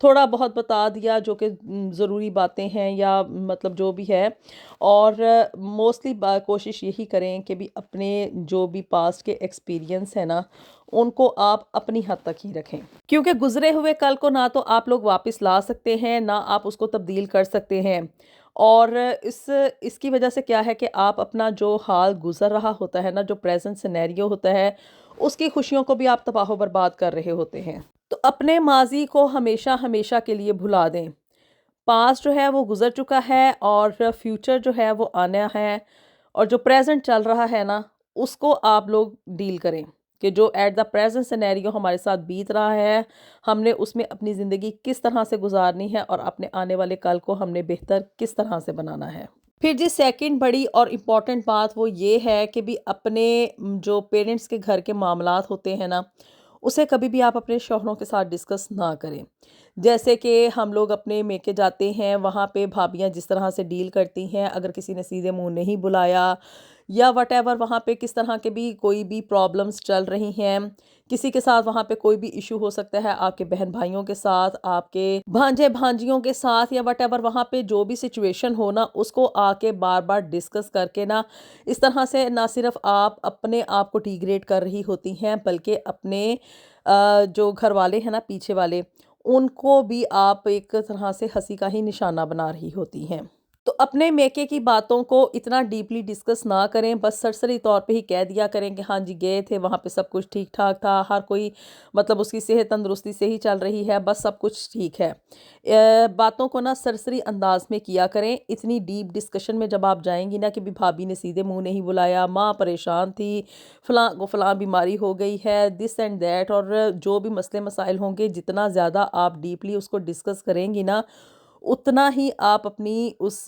تھوڑا بہت بتا دیا جو کہ ضروری باتیں ہیں یا مطلب جو بھی ہے، اور موسٹلی کوشش یہی کریں کہ بھی اپنے جو بھی پاسٹ کے ایکسپیرینس ہے نا ان کو آپ اپنی حد تک ہی رکھیں، کیونکہ گزرے ہوئے کل کو نہ تو آپ لوگ واپس لا سکتے ہیں نہ آپ اس کو تبدیل کر سکتے ہیں، اور اس کی وجہ سے کیا ہے کہ آپ اپنا جو حال گزر رہا ہوتا ہے نا، جو پریزنٹ سینیریو ہوتا ہے، اس کی خوشیوں کو بھی آپ تباہ و برباد کر رہے ہوتے ہیں۔ تو اپنے ماضی کو ہمیشہ ہمیشہ کے لیے بھلا دیں۔ پاسٹ جو ہے وہ گزر چکا ہے اور فیوچر جو ہے وہ آنا ہے، اور جو پریزنٹ چل رہا ہے نا اس کو آپ لوگ ڈیل کریں کہ جو ایٹ دا پریزنٹ سینیریو ہمارے ساتھ بیت رہا ہے، ہم نے اس میں اپنی زندگی کس طرح سے گزارنی ہے اور اپنے آنے والے کل کو ہم نے بہتر کس طرح سے بنانا ہے۔ پھر جی سیکنڈ بڑی اور امپورٹنٹ بات وہ یہ ہے کہ بھی اپنے جو پیرنٹس کے گھر کے معاملات ہوتے ہیں نا اسے کبھی بھی آپ اپنے شوہروں کے ساتھ ڈسکس نہ کریں۔ جیسے کہ ہم لوگ اپنے میکے جاتے ہیں، وہاں پہ بھابیاں جس طرح سے ڈیل کرتی ہیں، اگر کسی نے سیدھے منہ نہیں بلایا یا وٹ ایور وہاں پہ کس طرح کے بھی کوئی بھی پرابلمس چل رہی ہیں، کسی کے ساتھ وہاں پہ کوئی بھی ایشو ہو سکتا ہے، آپ کے بہن بھائیوں کے ساتھ، آپ کے بھانجے بھانجیوں کے ساتھ، یا وٹ ایور وہاں پہ جو بھی سچویشن ہو نا اس کو آ کے بار بار ڈسکس کر کے نا اس طرح سے نہ صرف آپ اپنے آپ کو ڈیگریڈ کر رہی ہوتی ہیں بلکہ اپنے جو گھر والے ہیں نا پیچھے والے ان کو بھی آپ ایک طرح سے ہنسی کا ہی نشانہ بنا رہی ہوتی ہیں۔ تو اپنے میکے کی باتوں کو اتنا ڈیپلی ڈسکس نہ کریں، بس سرسری طور پہ ہی کہہ دیا کریں کہ ہاں جی گئے تھے وہاں پہ سب کچھ ٹھیک ٹھاک تھا، ہر کوئی مطلب اس کی صحت تندرستی سے ہی چل رہی ہے، بس سب کچھ ٹھیک ہے۔ باتوں کو نا سرسری انداز میں کیا کریں۔ اتنی ڈیپ ڈسکشن میں جب آپ جائیں گی نا کہ بھی بھابی نے سیدھے منہ نہیں بلایا، ماں پریشان تھی، فلاں کو فلاں بیماری ہو گئی ہے، دس اینڈ دیٹ، اور جو بھی مسئلے مسائل ہوں گے جتنا زیادہ آپ ڈیپلی اس کو ڈسکس کریں گی نا اتنا ہی آپ اپنی اس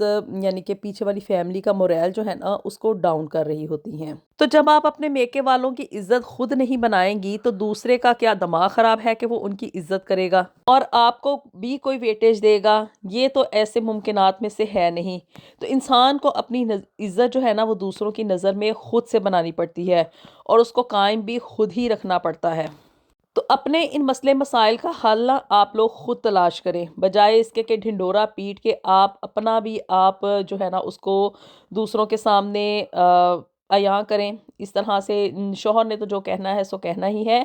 یعنی کہ پیچھے والی فیملی کا موریل جو ہے نا اس کو ڈاؤن کر رہی ہوتی ہیں۔ تو جب آپ اپنے میکے والوں کی عزت خود نہیں بنائیں گی تو دوسرے کا کیا دماغ خراب ہے کہ وہ ان کی عزت کرے گا اور آپ کو بھی کوئی ویٹیج دے گا؟ یہ تو ایسے ممکنات میں سے ہے نہیں۔ تو انسان کو اپنی عزت جو ہے نا وہ دوسروں کی نظر میں خود سے بنانی پڑتی ہے اور اس کو قائم بھی خود ہی رکھنا پڑتا ہے۔ تو اپنے ان مسئلے مسائل کا حل نہ آپ لوگ خود تلاش کریں، بجائے اس کے کہ ڈھنڈورا پیٹ کے آپ اپنا بھی آپ جو ہے نا اس کو دوسروں کے سامنے عیاں کریں۔ اس طرح سے شوہر نے تو جو کہنا ہے سو کہنا ہی ہے،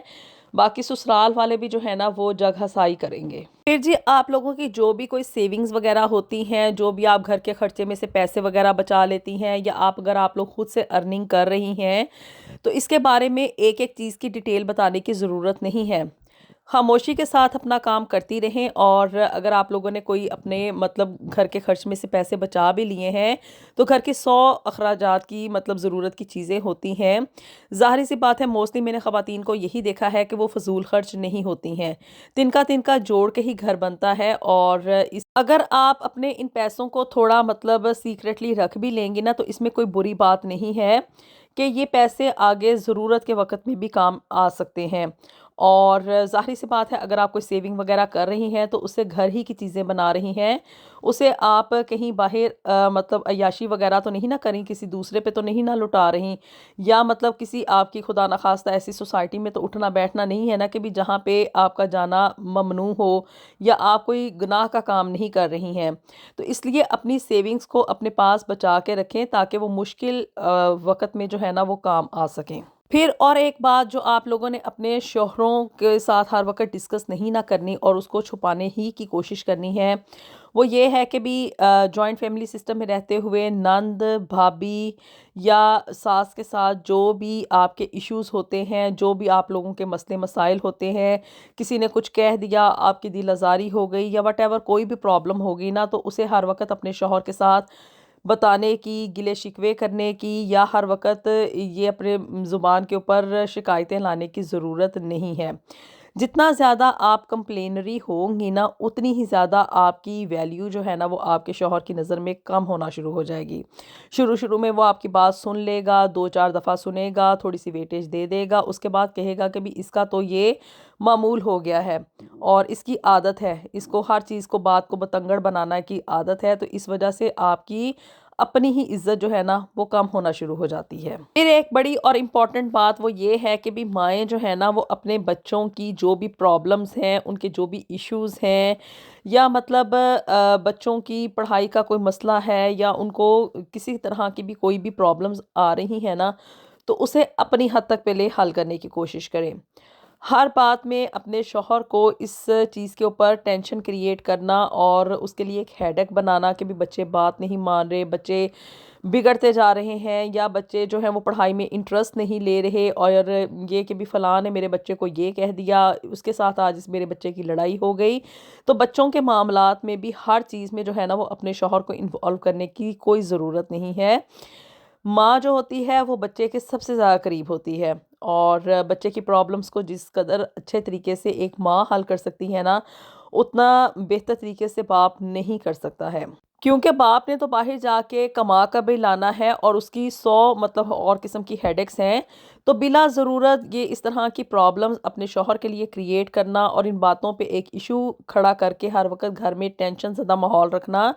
باقی سسرال والے بھی جو ہے نا وہ جگ ہسائی کریں گے۔ پھر جی آپ لوگوں کی جو بھی کوئی سیونگز وغیرہ ہوتی ہیں، جو بھی آپ گھر کے خرچے میں سے پیسے وغیرہ بچا لیتی ہیں، یا اگر آپ لوگ خود سے ارننگ کر رہی ہیں تو اس کے بارے میں ایک ایک چیز کی ڈیٹیل بتانے کی ضرورت نہیں ہے۔ خاموشی کے ساتھ اپنا کام کرتی رہیں، اور اگر آپ لوگوں نے کوئی اپنے مطلب گھر کے خرچ میں سے پیسے بچا بھی لیے ہیں تو گھر کے 100 اخراجات کی مطلب ضرورت کی چیزیں ہوتی ہیں، ظاہری سی بات ہے موسٹلی میں نے خواتین کو یہی دیکھا ہے کہ وہ فضول خرچ نہیں ہوتی ہیں، تنکا جوڑ کے ہی گھر بنتا ہے، اور اگر آپ اپنے ان پیسوں کو تھوڑا مطلب سیکریٹلی رکھ بھی لیں گی نا تو اس میں کوئی بری بات نہیں ہے کہ یہ پیسے آگے ضرورت کے وقت میں بھی کام آ سکتے ہیں۔ اور ظاہری سی بات ہے اگر آپ کوئی سیونگ وغیرہ کر رہی ہیں تو اسے گھر ہی کی چیزیں بنا رہی ہیں، اسے آپ کہیں باہر مطلب عیاشی وغیرہ تو نہیں نہ کریں، کسی دوسرے پہ تو نہیں نہ لٹا رہی، یا مطلب کسی آپ کی خدا نخواستہ ایسی سوسائٹی میں تو اٹھنا بیٹھنا نہیں ہے نا کہ بھی جہاں پہ آپ کا جانا ممنوع ہو یا آپ کوئی گناہ کا کام نہیں کر رہی ہیں۔ تو اس لیے اپنی سیونگز کو اپنے پاس بچا کے رکھیں تاکہ وہ مشکل وقت میں جو ہے نا وہ کام آ سکیں۔ پھر اور ایک بات جو آپ لوگوں نے اپنے شوہروں کے ساتھ ہر وقت ڈسکس نہیں نہ کرنی اور اس کو چھپانے ہی کی کوشش کرنی ہے، وہ یہ ہے کہ بھی جوائنٹ فیملی سسٹم میں رہتے ہوئے نند، بھابی یا ساس کے ساتھ جو بھی آپ کے ایشوز ہوتے ہیں، جو بھی آپ لوگوں کے مسئلے مسائل ہوتے ہیں، کسی نے کچھ کہہ دیا، آپ کی دل آزاری ہو گئی یا وٹ ایور کوئی بھی پرابلم ہوگی نا، تو اسے ہر وقت اپنے شوہر کے ساتھ بتانے کی، گلے شکوے کرنے کی یا ہر وقت یہ اپنے زبان کے اوپر شکایتیں لانے کی ضرورت نہیں ہے۔ جتنا زیادہ آپ کمپلینری ہوں گی نا اتنی ہی زیادہ آپ کی ویلیو جو ہے نا وہ آپ کے شوہر کی نظر میں کم ہونا شروع ہو جائے گی۔ شروع میں وہ آپ کی بات سن لے گا، 2-4 دفعہ سنے گا، تھوڑی سی ویٹیج دے دے گا، اس کے بعد کہے گا کہ بھی اس کا تو یہ معمول ہو گیا ہے اور اس کی عادت ہے، اس کو ہر چیز کو بات کو بتنگڑ بنانا کی عادت ہے، تو اس وجہ سے آپ کی اپنی ہی عزت جو ہے نا وہ کم ہونا شروع ہو جاتی ہے۔ پھر ایک بڑی اور امپورٹنٹ بات وہ یہ ہے کہ بھی مائیں جو ہے نا وہ اپنے بچوں کی جو بھی پرابلمز ہیں، ان کے جو بھی ایشوز ہیں، یا مطلب بچوں کی پڑھائی کا کوئی مسئلہ ہے، یا ان کو کسی طرح کی بھی کوئی بھی پرابلمز آ رہی ہیں نا، تو اسے اپنی حد تک پہلے حل کرنے کی کوشش کریں۔ ہر بات میں اپنے شوہر کو اس چیز کے اوپر ٹینشن کریٹ کرنا اور اس کے لیے ایک ہیڈک بنانا کہ بھی بچے بات نہیں مان رہے، بچے بگڑتے جا رہے ہیں، یا بچے جو ہیں وہ پڑھائی میں انٹرسٹ نہیں لے رہے، اور یہ کہ بھی فلاں نے میرے بچے کو یہ کہہ دیا، اس کے ساتھ آج اس میرے بچے کی لڑائی ہو گئی۔ تو بچوں کے معاملات میں بھی ہر چیز میں جو ہے نا وہ اپنے شوہر کو انوالو کرنے کی کوئی ضرورت نہیں ہے۔ ماں جو ہوتی ہے وہ بچے کے سب سے زیادہ قریب ہوتی ہے، اور بچے کی پرابلمس کو جس قدر اچھے طریقے سے ایک ماں حل کر سکتی ہے نا، اتنا بہتر طریقے سے باپ نہیں کر سکتا ہے، کیونکہ باپ نے تو باہر جا کے کما کر بھی لانا ہے، اور اس کی 100 مطلب اور قسم کی ہیڈیکس ہیں، تو بلا ضرورت یہ اس طرح کی پرابلمز اپنے شوہر کے لیے کریٹ کرنا، اور ان باتوں پہ ایک ایشو کھڑا کر کے ہر وقت گھر میں ٹینشن زدہ ماحول رکھنا،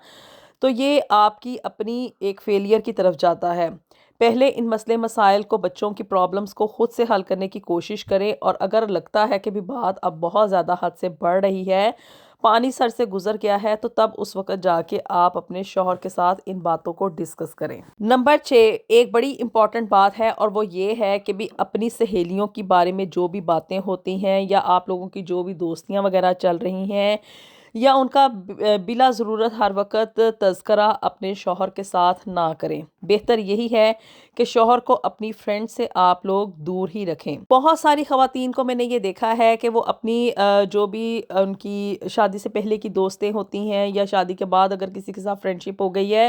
تو یہ آپ کی اپنی ایک فیلئر کی طرف جاتا ہے۔ پہلے ان مسئلے مسائل کو، بچوں کی پرابلمز کو خود سے حل کرنے کی کوشش کریں، اور اگر لگتا ہے کہ بھی بات اب بہت زیادہ حد سے بڑھ رہی ہے، پانی سر سے گزر گیا ہے، تو تب اس وقت جا کے آپ اپنے شوہر کے ساتھ ان باتوں کو ڈسکس کریں۔ نمبر 6، ایک بڑی امپورٹنٹ بات ہے، اور وہ یہ ہے کہ بھی اپنی سہیلیوں کے بارے میں جو بھی باتیں ہوتی ہیں، یا آپ لوگوں کی جو بھی دوستیاں وغیرہ چل رہی ہیں، یا ان کا بلا ضرورت ہر وقت تذکرہ اپنے شوہر کے ساتھ نہ کریں۔ بہتر یہی ہے کہ شوہر کو اپنی فرینڈ سے آپ لوگ دور ہی رکھیں۔ بہت ساری خواتین کو میں نے یہ دیکھا ہے کہ وہ اپنی جو بھی ان کی شادی سے پہلے کی دوستیں ہوتی ہیں، یا شادی کے بعد اگر کسی کے ساتھ فرینڈ شپ ہو گئی ہے،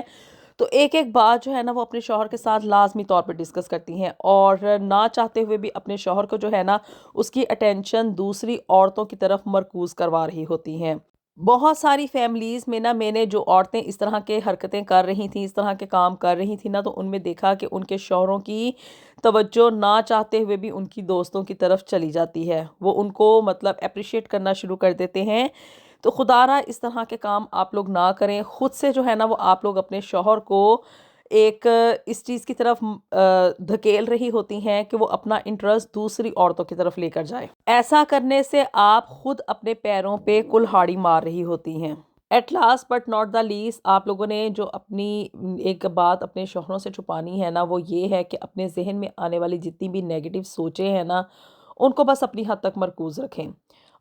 تو ایک ایک بات جو ہے نا وہ اپنے شوہر کے ساتھ لازمی طور پہ ڈسکس کرتی ہیں، اور نہ چاہتے ہوئے بھی اپنے شوہر کو جو ہے نا اس کی اٹینشن دوسری عورتوں کی طرف مرکوز کروا رہی ہوتی ہیں۔ بہت ساری فیملیز میں نا میں نے جو عورتیں اس طرح کے حرکتیں کر رہی تھیں، اس طرح کے کام کر رہی تھیں نا، تو ان میں دیکھا کہ ان کے شوہروں کی توجہ نہ چاہتے ہوئے بھی ان کی دوستوں کی طرف چلی جاتی ہے، وہ ان کو مطلب اپریشیٹ کرنا شروع کر دیتے ہیں۔ تو خدا را اس طرح کے کام آپ لوگ نہ کریں، خود سے جو ہے نا وہ آپ لوگ اپنے شوہر کو ایک اس چیز کی طرف دھکیل رہی ہوتی ہیں کہ وہ اپنا انٹرسٹ دوسری عورتوں کی طرف لے کر جائے۔ ایسا کرنے سے آپ خود اپنے پیروں پہ کلہاڑی مار رہی ہوتی ہیں۔ At last but not the least, آپ لوگوں نے جو اپنی ایک بات اپنے شوہروں سے چھپانی ہے نا، وہ یہ ہے کہ اپنے ذہن میں آنے والی جتنی بھی نیگیٹو سوچیں ہیں نا، ان کو بس اپنی حد تک مرکوز رکھیں،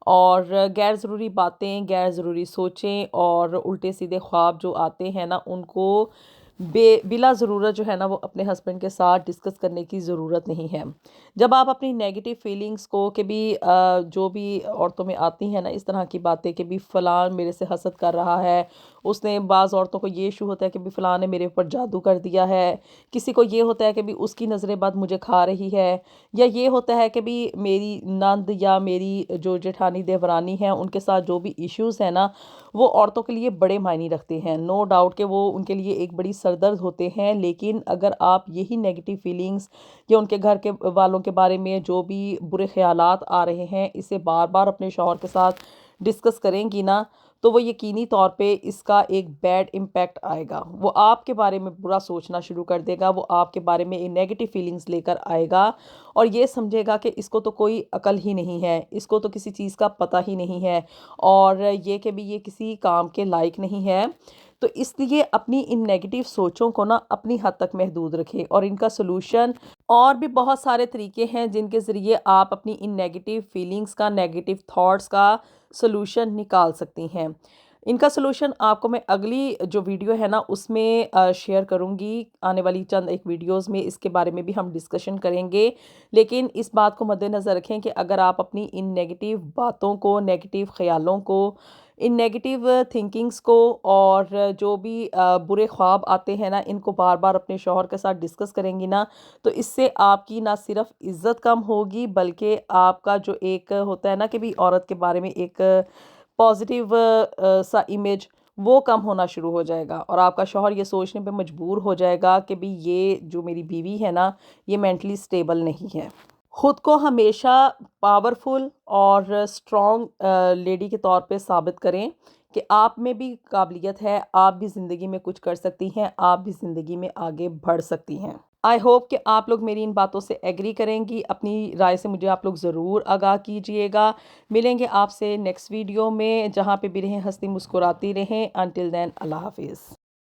اور غیر ضروری باتیں، غیر ضروری سوچیں اور الٹے سیدھے خواب جو آتے ہیں نا، ان کو بلا ضرورت جو ہے نا وہ اپنے ہسبینڈ کے ساتھ ڈسکس کرنے کی ضرورت نہیں ہے۔ جب آپ اپنی نیگیٹو فیلنگز کو کہ بھی جو بھی عورتوں میں آتی ہیں نا اس طرح کی باتیں کہ بھی فلاں میرے سے حسد کر رہا ہے، اس نے، بعض عورتوں کو یہ ایشو ہوتا ہے کہ بھی فلاں نے میرے اوپر جادو کر دیا ہے، کسی کو یہ ہوتا ہے کہ بھی اس کی نظر بد مجھے کھا رہی ہے، یا یہ ہوتا ہے کہ بھی میری نند یا میری جو جیٹھانی دیورانی ہیں ان کے ساتھ جو بھی ایشوز ہیں نا، وہ عورتوں کے لیے بڑے معنی رکھتے ہیں، نو ڈاؤٹ کہ وہ ان کے لیے ایک بڑی سردرد ہوتے ہیں، لیکن اگر آپ یہی نیگیٹو فیلنگز یا ان کے گھر کے والوں کے بارے میں جو بھی برے خیالات آ رہے ہیں، اسے بار بار اپنے شوہر کے ساتھ ڈسکس کریں گی نا، تو وہ یقینی طور پہ اس کا ایک بیڈ امپیکٹ آئے گا، وہ آپ کے بارے میں برا سوچنا شروع کر دے گا، وہ آپ کے بارے میں نیگیٹو فیلنگز لے کر آئے گا، اور یہ سمجھے گا کہ اس کو تو کوئی عقل ہی نہیں ہے، اس کو تو کسی چیز کا پتہ ہی نہیں ہے، اور یہ کہ بھی یہ کسی کام کے لائق نہیں ہے۔ تو اس لیے اپنی ان نیگیٹو سوچوں کو نا اپنی حد تک محدود رکھیں، اور ان کا سلوشن اور بھی بہت سارے طریقے ہیں جن کے ذریعے آپ اپنی ان نیگیٹو فیلنگز کا، نیگیٹو تھاٹس کا سلوشن نکال سکتی ہیں۔ ان کا سلوشن آپ کو میں اگلی جو ویڈیو ہے نا اس میں شیئر کروں گی، آنے والی چند ایک ویڈیوز میں اس کے بارے میں بھی ہم ڈسکشن کریں گے، لیکن اس بات کو مد نظر رکھیں کہ اگر آپ اپنی ان نیگیٹو باتوں کو، نیگیٹو خیالوں کو، ان نیگیٹو تھنکنگز کو، اور جو بھی برے خواب آتے ہیں نا، ان کو بار بار اپنے شوہر کے ساتھ ڈسکس کریں گی نا، تو اس سے آپ کی نہ صرف عزت کم ہوگی، بلکہ آپ کا جو ایک ہوتا ہے نا کہ بھی عورت کے بارے میں ایک پازیٹیو سا امیج، وہ کم ہونا شروع ہو جائے گا، اور آپ کا شوہر یہ سوچنے پہ مجبور ہو جائے گا کہ بھی یہ جو میری بیوی ہے نا یہ مینٹلی سٹیبل نہیں ہے۔ خود کو ہمیشہ پاورفل اور اسٹرانگ لیڈی کے طور پہ ثابت کریں کہ آپ میں بھی قابلیت ہے، آپ بھی زندگی میں کچھ کر سکتی ہیں، آپ بھی زندگی میں آگے بڑھ سکتی ہیں۔ آئی ہوپ کہ آپ لوگ میری ان باتوں سے ایگری کریں گی، اپنی رائے سے مجھے آپ لوگ ضرور آگاہ کیجئے گا۔ ملیں گے آپ سے نیکسٹ ویڈیو میں، جہاں پہ بھی رہیں ہنستی مسکراتی رہیں۔ انٹل دین اللہ حافظ۔